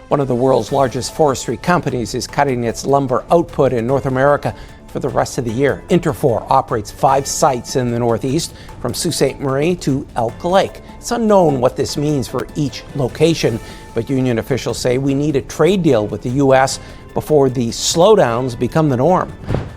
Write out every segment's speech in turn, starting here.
One of the world's largest forestry companies is cutting its lumber output in North America for the rest of the year. Interfor operates 5 sites in the Northeast, from Sault Ste. Marie to Elk Lake. It's unknown what this means for each location, but union officials say we need a trade deal with the U.S. before the slowdowns become the norm.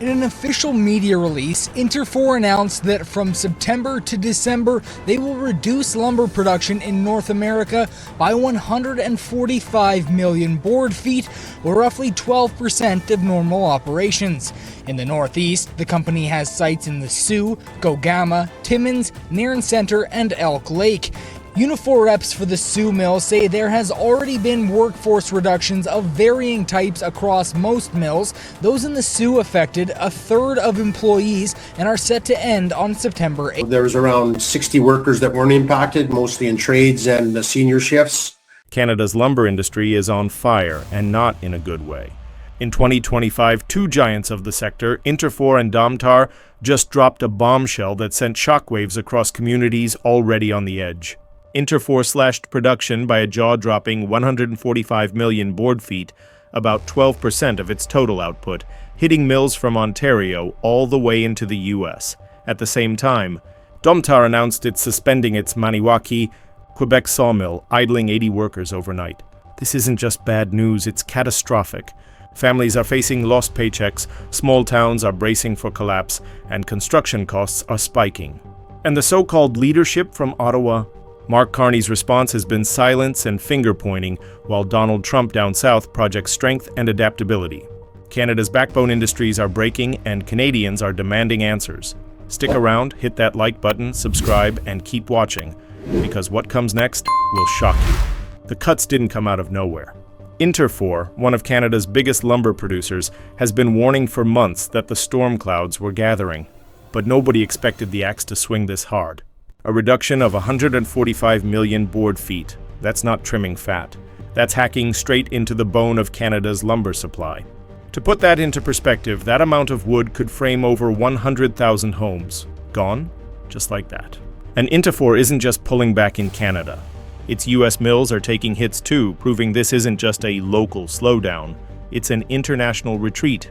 In an official media release, Interfor announced that from September to December, they will reduce lumber production in North America by 145 million board feet, or roughly 12% of normal operations. In the Northeast, the company has sites in the Sault, Gogama, Timmins, Nairn Centre, and Elk Lake. Unifor reps for the Sault mill say there has already been workforce reductions of varying types across most mills. Those in the Sault affected a third of employees and are set to end on September 8th. There was around 60 workers that weren't impacted, mostly in trades and the senior shifts. Canada's lumber industry is on fire, and not in a good way. In 2025, 2 giants of the sector, Interfor and Domtar, just dropped a bombshell that sent shockwaves across communities already on the edge. Interfor slashed production by a jaw-dropping 145 million board feet, about 12% of its total output, hitting mills from Ontario all the way into the U.S. At the same time, Domtar announced it's suspending its Maniwaki, Quebec sawmill, idling 80 workers overnight. This isn't just bad news, it's catastrophic. Families are facing lost paychecks, small towns are bracing for collapse, and construction costs are spiking. And the so-called leadership from Ottawa? Mark Carney's response has been silence and finger-pointing, while Donald Trump down south projects strength and adaptability. Canada's backbone industries are breaking, and Canadians are demanding answers. Stick around, hit that like button, subscribe, and keep watching, because what comes next will shock you. The cuts didn't come out of nowhere. Interfor, one of Canada's biggest lumber producers, has been warning for months that the storm clouds were gathering. But nobody expected the axe to swing this hard. A reduction of 145 million board feet. That's not trimming fat. That's hacking straight into the bone of Canada's lumber supply. To put that into perspective, that amount of wood could frame over 100,000 homes. Gone? Just like that. And Interfor isn't just pulling back in Canada. Its U.S. mills are taking hits too, proving this isn't just a local slowdown. It's an international retreat.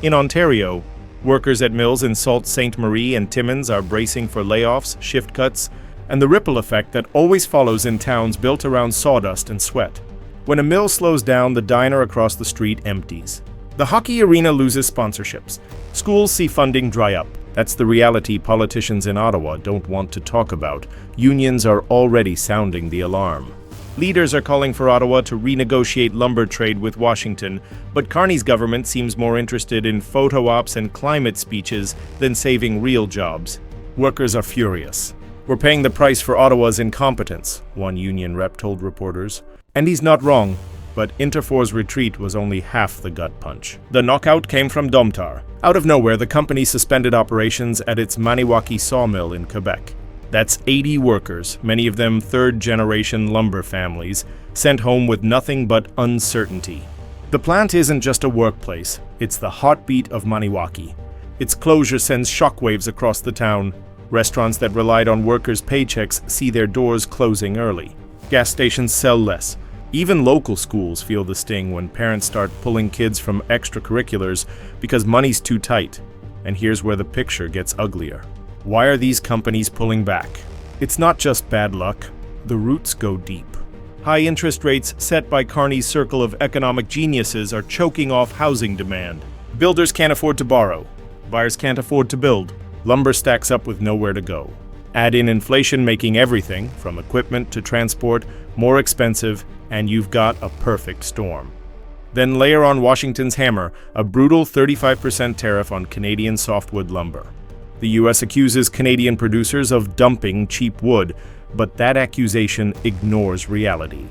In Ontario, workers at mills in Sault Ste. Marie and Timmins are bracing for layoffs, shift cuts, and the ripple effect that always follows in towns built around sawdust and sweat. When a mill slows down, the diner across the street empties. The hockey arena loses sponsorships. Schools see funding dry up. That's the reality politicians in Ottawa don't want to talk about. Unions are already sounding the alarm. Leaders are calling for Ottawa to renegotiate lumber trade with Washington, but Carney's government seems more interested in photo ops and climate speeches than saving real jobs. Workers are furious. "We're paying the price for Ottawa's incompetence," one union rep told reporters. And he's not wrong, but Interfor's retreat was only half the gut punch. The knockout came from Domtar. Out of nowhere, the company suspended operations at its Maniwaki sawmill in Quebec. That's 80 workers, many of them third-generation lumber families, sent home with nothing but uncertainty. The plant isn't just a workplace, it's the heartbeat of Maniwaki. Its closure sends shockwaves across the town. Restaurants that relied on workers' paychecks see their doors closing early. Gas stations sell less. Even local schools feel the sting when parents start pulling kids from extracurriculars because money's too tight. And here's where the picture gets uglier. Why are these companies pulling back? It's not just bad luck. The roots go deep. High interest rates set by Carney's circle of economic geniuses are choking off housing demand. Builders can't afford to borrow. Buyers can't afford to build. Lumber stacks up with nowhere to go. Add in inflation making everything, from equipment to transport, more expensive, and you've got a perfect storm. Then layer on Washington's hammer, a brutal 35% tariff on Canadian softwood lumber. The U.S. accuses Canadian producers of dumping cheap wood, but that accusation ignores reality.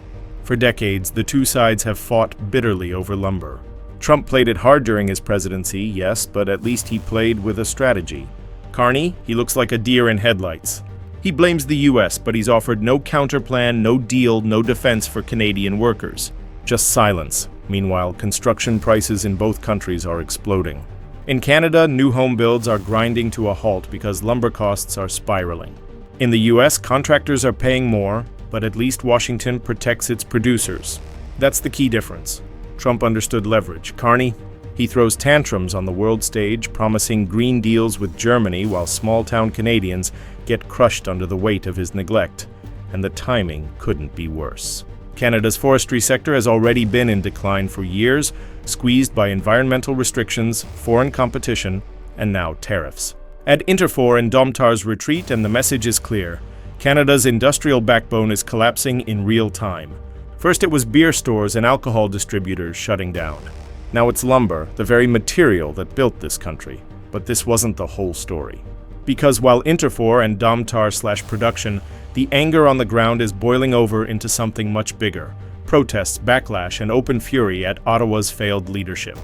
For decades, the two sides have fought bitterly over lumber. Trump played it hard during his presidency, yes, but at least he played with a strategy. Carney, he looks like a deer in headlights. He blames the U.S., but he's offered no counterplan, no deal, no defense for Canadian workers. Just silence. Meanwhile, construction prices in both countries are exploding. In Canada, new home builds are grinding to a halt because lumber costs are spiraling. In the U.S., contractors are paying more, but at least Washington protects its producers. That's the key difference. Trump understood leverage. Carney, he throws tantrums on the world stage, promising green deals with Germany while small-town Canadians get crushed under the weight of his neglect. And the timing couldn't be worse. Canada's forestry sector has already been in decline for years, squeezed by environmental restrictions, foreign competition, and now tariffs. At Interfor and Domtar's retreat, and the message is clear. Canada's industrial backbone is collapsing in real time. First it was beer stores and alcohol distributors shutting down. Now it's lumber, the very material that built this country. But this wasn't the whole story. Because while Interfor and Domtar/production, the anger on the ground is boiling over into something much bigger. Protests, backlash, and open fury at Ottawa's failed leadership.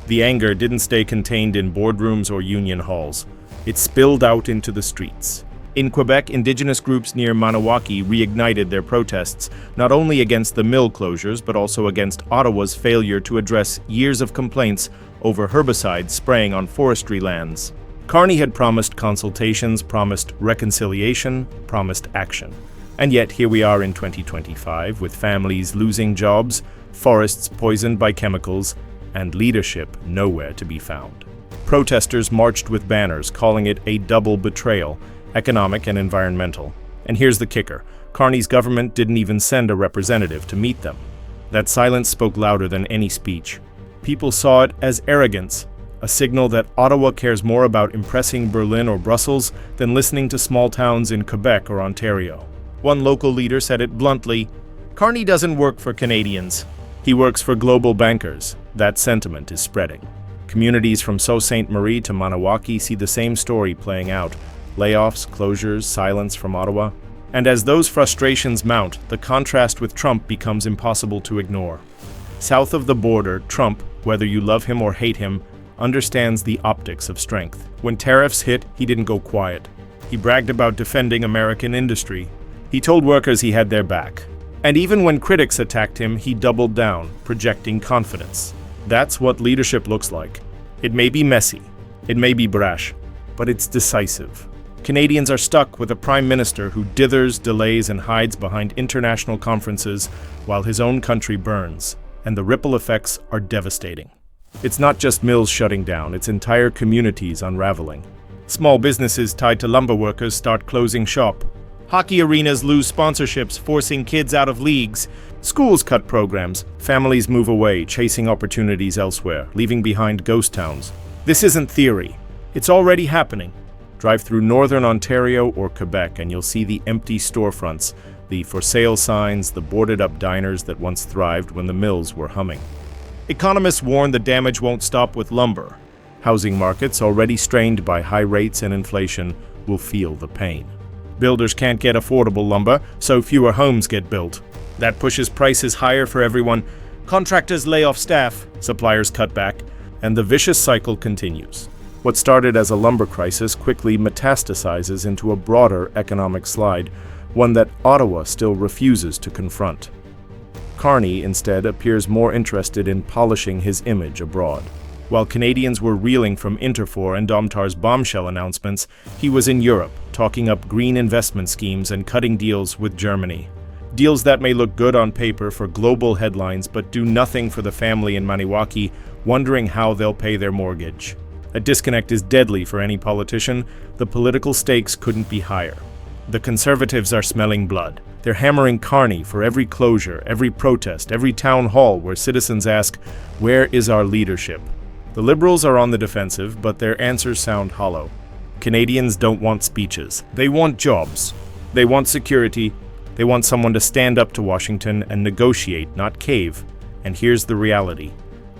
The anger didn't stay contained in boardrooms or union halls. It spilled out into the streets. In Quebec, Indigenous groups near Maniwaki reignited their protests, not only against the mill closures, but also against Ottawa's failure to address years of complaints over herbicides spraying on forestry lands. Carney had promised consultations, promised reconciliation, promised action. And yet here we are in 2025, with families losing jobs, forests poisoned by chemicals, and leadership nowhere to be found. Protesters marched with banners, calling it a double betrayal, economic and environmental. And here's the kicker. Carney's government didn't even send a representative to meet them. That silence spoke louder than any speech. People saw it as arrogance, a signal that Ottawa cares more about impressing Berlin or Brussels than listening to small towns in Quebec or Ontario. One local leader said it bluntly, "Carney doesn't work for Canadians. He works for global bankers." That sentiment is spreading. Communities from Sault Ste. Marie to Maniwaki see the same story playing out. Layoffs, closures, silence from Ottawa. And as those frustrations mount, the contrast with Trump becomes impossible to ignore. South of the border, Trump, whether you love him or hate him, understands the optics of strength. When tariffs hit, he didn't go quiet. He bragged about defending American industry. He told workers he had their back. And even when critics attacked him, he doubled down, projecting confidence. That's what leadership looks like. It may be messy, it may be brash, but it's decisive. Canadians are stuck with a prime minister who dithers, delays, and hides behind international conferences while his own country burns, and the ripple effects are devastating. It's not just mills shutting down, it's entire communities unraveling. Small businesses tied to lumber workers start closing shop. Hockey arenas lose sponsorships, forcing kids out of leagues. Schools cut programs. Families move away, chasing opportunities elsewhere, leaving behind ghost towns. This isn't theory. It's already happening. Drive through northern Ontario or Quebec and you'll see the empty storefronts, the for sale signs, the boarded-up diners that once thrived when the mills were humming. Economists warn the damage won't stop with lumber. Housing markets, already strained by high rates and inflation, will feel the pain. Builders can't get affordable lumber, so fewer homes get built. That pushes prices higher for everyone. Contractors lay off staff, suppliers cut back, and the vicious cycle continues. What started as a lumber crisis quickly metastasizes into a broader economic slide, one that Ottawa still refuses to confront. Carney, instead, appears more interested in polishing his image abroad. While Canadians were reeling from Interfor and Domtar's bombshell announcements, he was in Europe, talking up green investment schemes and cutting deals with Germany. Deals that may look good on paper for global headlines but do nothing for the family in Maniwaki, wondering how they'll pay their mortgage. A disconnect is deadly for any politician. The political stakes couldn't be higher. The Conservatives are smelling blood. They're hammering Carney for every closure, every protest, every town hall where citizens ask, "Where is our leadership?" The Liberals are on the defensive, but their answers sound hollow. Canadians don't want speeches. They want jobs. They want security. They want someone to stand up to Washington and negotiate, not cave. And here's the reality.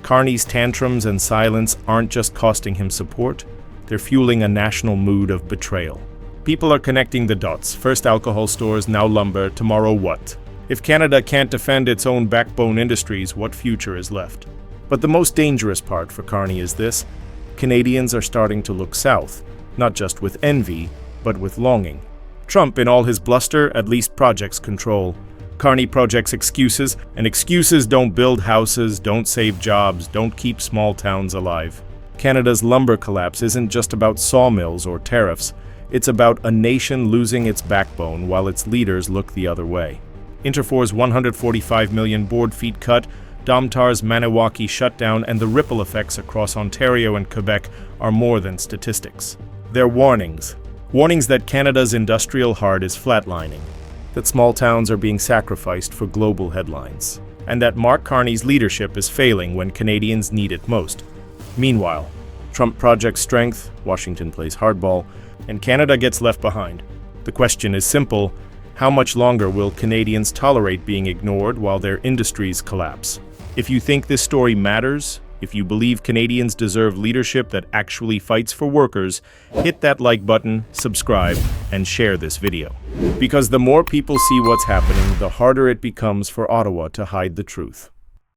Carney's tantrums and silence aren't just costing him support, they're fueling a national mood of betrayal. People are connecting the dots. First alcohol stores, now lumber, tomorrow what? If Canada can't defend its own backbone industries, what future is left? But the most dangerous part for Carney is this: Canadians are starting to look south, not just with envy, but with longing. Trump, in all his bluster, at least projects control. Carney projects excuses, and excuses don't build houses, don't save jobs, don't keep small towns alive. Canada's lumber collapse isn't just about sawmills or tariffs. It's about a nation losing its backbone while its leaders look the other way. Interfor's 145 million board feet cut, Domtar's Maniwaki shutdown, and the ripple effects across Ontario and Quebec are more than statistics. They're warnings. Warnings that Canada's industrial heart is flatlining, that small towns are being sacrificed for global headlines, and that Mark Carney's leadership is failing when Canadians need it most. Meanwhile, Trump projects strength, Washington plays hardball, and Canada gets left behind. The question is simple: how much longer will Canadians tolerate being ignored while their industries collapse? If you think this story matters, if you believe Canadians deserve leadership that actually fights for workers, hit that like button, subscribe, and share this video. Because the more people see what's happening, the harder it becomes for Ottawa to hide the truth.